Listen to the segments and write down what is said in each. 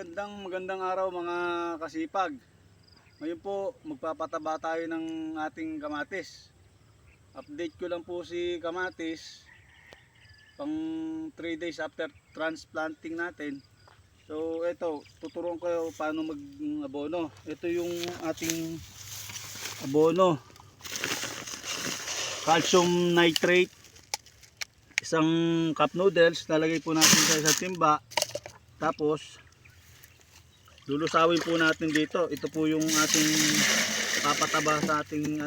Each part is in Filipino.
Magandang araw mga kasipag. Ngayon po magpapataba tayo ng ating kamatis. Update ko lang po si kamatis pang 3 days after transplanting natin. So ito, tuturuan ko kayo paano mag-abono. Ito yung ating abono. Calcium nitrate. Isang cup noodles, lalagay po natin sa isang timba. Tapos lulusawin po natin dito. Ito po yung ating papataba sa ating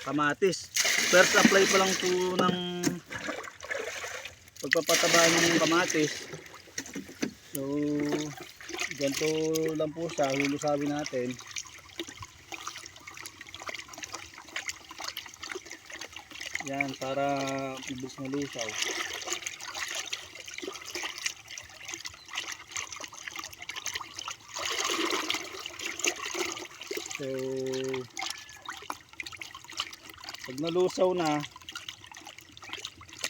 kamatis. First apply pa lang po ng pagpapataba ng kamatis. So ganito lang po siya, lulusawin natin. Yan, para mabilis malusaw. So pag nalusaw na,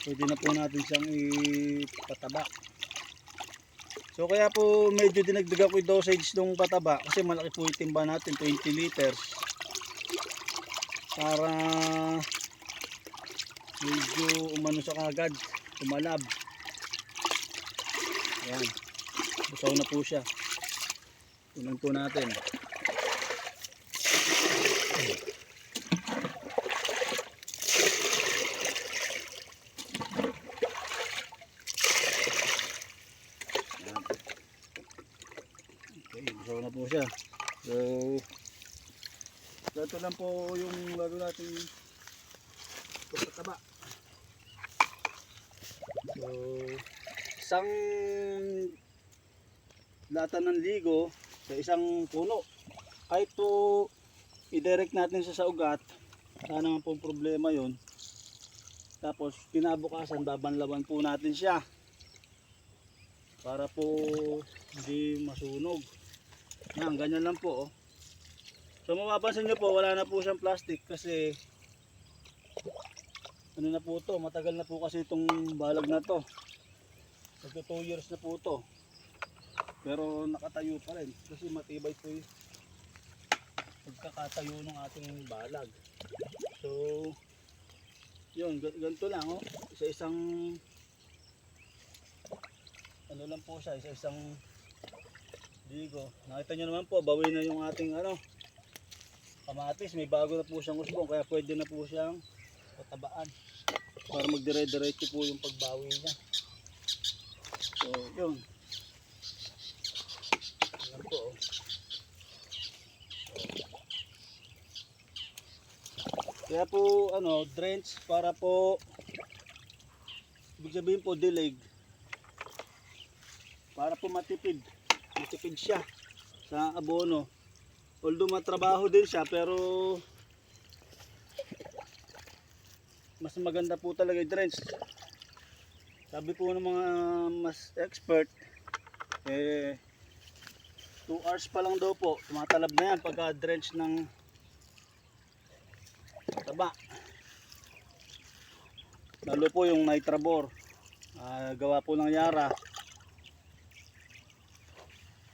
pwede na po natin siyang ipataba. So kaya po medyo dinagdagan ko yung dosage ng pataba kasi malaki po yung timba natin, 20 liters, para medyo umano sa kagad, umalab. Ayan, lusaw na po siya. Tunan po natin. Okay, lusaw na po siya. So ito lang po yung bago natin pagpataba. So isang lata ng ligo sa isang puno, kahit po i-direct natin sa ugat, sana naman po problema yon. Tapos kinabukasan babanlawan po natin siya para po hindi masunog. Yan, ganyan lang po, oh. So mapapansin nyo po, wala na po siyang plastic kasi ano na po to, matagal na po kasi itong balag na to. Magto 2 years na po to. Pero nakatayo pa rin kasi matibay po yung pagkakatayo ng ating balag. So yun, ganito lang, oh. Isa-isang ano lang po siya, isa-isang ligo. Nakita nyo naman po, bawi na yung ating kamatis. May bago na po siyang usbong, kaya pwede na po siyang patabaan para magdire-diretso po yung pagbawi niya. So yun, ayan po, oh. Kaya po drench para po, ibig sabihin po delayed, para po matipid siya sa abono. Although matrabaho din siya, pero mas maganda po talaga i-drench. Sabi po ng mga mas expert, 2 hours pa lang daw po tumatalab na yan pagka drench ng taba. Lalo po yung nitrabor, gawa po ng Yara.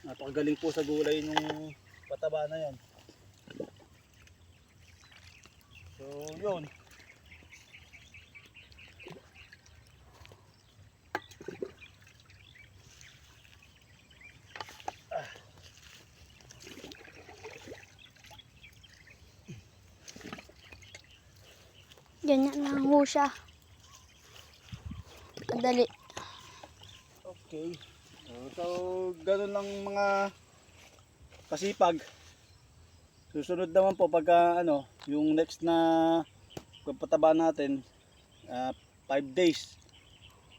Napakagaling po sa gulay nung pataba na yan. So yun, Ganyan lang ho siya. Madali. okay. So ganun lang mga kasipag. Susunod naman po pagka yung next na pagpataba natin, 5 days.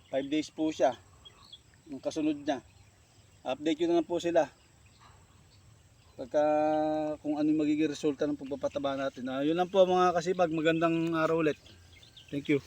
5 days po siya. Yung kasunod niya. Update ko na lang po sila pagka kung ano yung magiging resulta ng pagpapataba natin. Yun lang po mga kasipag. Magandang araw ulit. Thank you.